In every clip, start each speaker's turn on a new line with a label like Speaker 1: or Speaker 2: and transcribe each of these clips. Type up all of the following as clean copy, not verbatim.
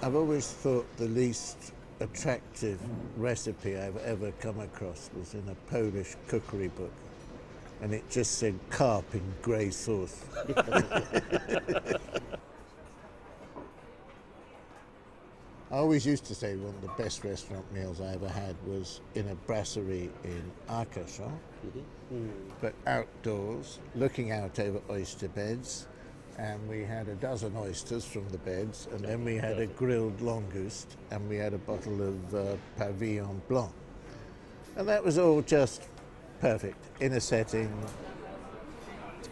Speaker 1: I've always thought the least attractive recipe I've ever come across was in a Polish cookery book, and it just said carp in grey sauce. I always used to say one of the best restaurant meals I ever had was in a brasserie in Arcachon, but outdoors, looking out over oyster beds, and we had a dozen oysters from the beds, and then we had a grilled longoust, and we had a bottle of Pavillon Blanc. And that was all just perfect in a setting.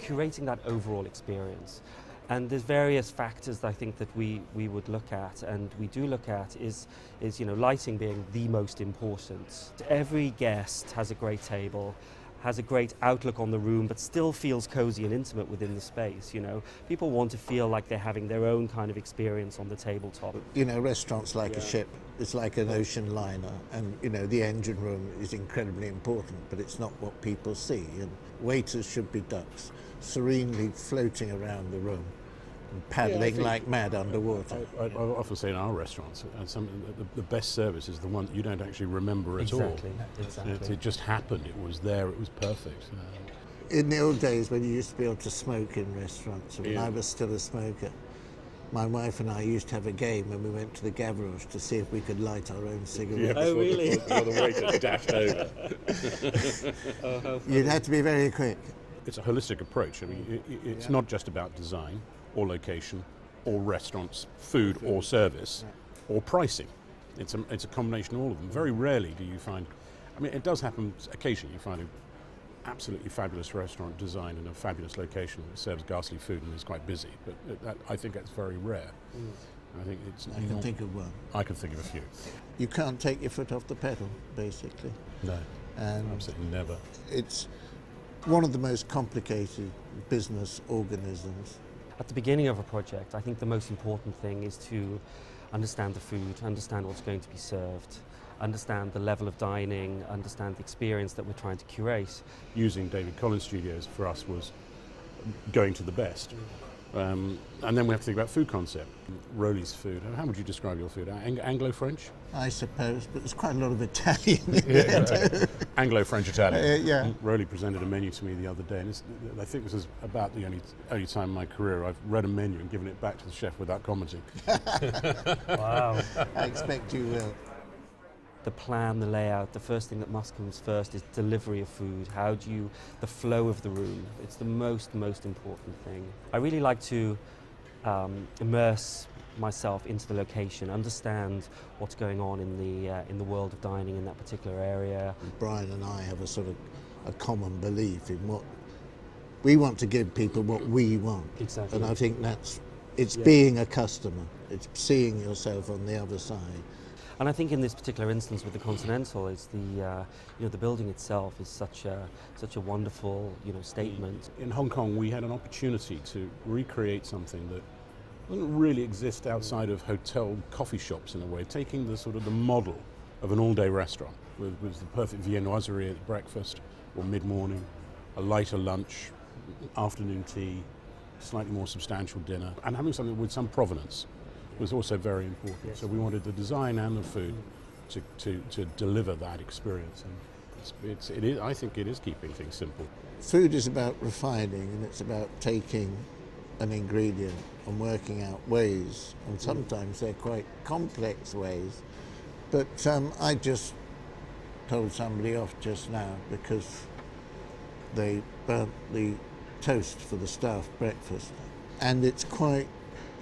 Speaker 2: Curating that overall experience. And there's various factors that I think that we would look at, and we do look at, is lighting being the most important. Every guest has a great table, has a great outlook on the room, but still feels cozy and intimate within the space. People want to feel like they're having their own kind of experience on the tabletop.
Speaker 1: Restaurants like a ship. It's like an ocean liner, and the engine room is incredibly important, but it's not what people see. And waiters should be ducks, serenely floating around the room and paddling like mad underwater.
Speaker 3: I often say in our restaurants, the best service is the one that you don't actually remember at all. Exactly. It just happened. It was there. It was perfect.
Speaker 1: In the old days when you used to be able to smoke in restaurants, when I was still a smoker, my wife and I used to have a game when we went to the Gavroche to see if we could light our own cigarettes.
Speaker 2: Oh, really?
Speaker 3: The waiter dashed over.
Speaker 1: You'd have to be very quick.
Speaker 3: It's a holistic approach. I mean, it's not just about design or location or restaurants, food or service or pricing. It's a combination of all of them. Very rarely do you find, it does happen occasionally, you find an absolutely fabulous restaurant designed in a fabulous location that serves ghastly food and is quite busy, but I think that's very rare. I can
Speaker 1: think of one.
Speaker 3: I can think of a few.
Speaker 1: You can't take your foot off the pedal, basically.
Speaker 3: No, absolutely never.
Speaker 1: It's one of the most complicated business organisms.
Speaker 2: At the beginning of a project, I think the most important thing is to understand the food, understand what's going to be served, understand the level of dining, understand the experience that we're trying to curate.
Speaker 3: Using David Collins Studios for us was going to the best. And then we have to think about food concept. Rowley's food. How would you describe your food? Anglo-French?
Speaker 1: I suppose, but there's quite a lot of Italian in there.
Speaker 3: Anglo-French Italian.
Speaker 1: Yeah.
Speaker 3: Rowley presented a menu to me the other day, and I think this is about the only time in my career I've read a menu and given it back to the chef without commenting.
Speaker 2: Wow.
Speaker 1: I expect you will.
Speaker 2: The plan, the layout, the first thing that must come first is delivery of food. The flow of the room. It's the most important thing. I really like to immerse myself into the location, understand what's going on in the world of dining in that particular area.
Speaker 1: Brian and I have a common belief in what we want to give people, what we want.
Speaker 2: Exactly.
Speaker 1: And I think it's being a customer. It's seeing yourself on the other side.
Speaker 2: And I think in this particular instance with the Continental, it's the building itself is such a wonderful statement.
Speaker 3: In Hong Kong, we had an opportunity to recreate something that doesn't really exist outside of hotel coffee shops in a way, taking the model of an all-day restaurant with the perfect viennoiserie at breakfast or mid-morning, a lighter lunch, afternoon tea, slightly more substantial dinner, and having something with some provenance was also very important. Yes. So we wanted the design and the food to deliver that experience, and I think it is keeping things simple.
Speaker 1: Food is about refining, and it's about taking an ingredient and working out ways, and sometimes they're quite complex ways. But I just told somebody off just now because they burnt the toast for the staff breakfast, and it's quite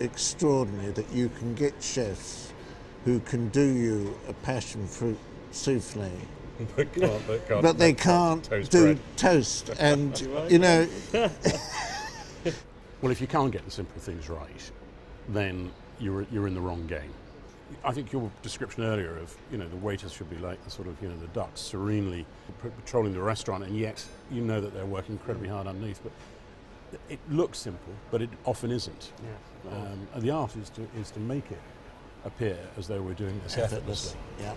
Speaker 1: extraordinary that you can get chefs who can do you a passion fruit souffle, but they can't do toast. And
Speaker 3: well, if you can't get the simple things right, then you're in the wrong game. I think your description earlier of the waiters should be like the ducks serenely patrolling the restaurant, and yet that they're working incredibly hard underneath. But it looks simple, but it often isn't.
Speaker 2: Yeah.
Speaker 3: And the art is to make it appear as though we're doing this effortlessly.
Speaker 1: Yeah.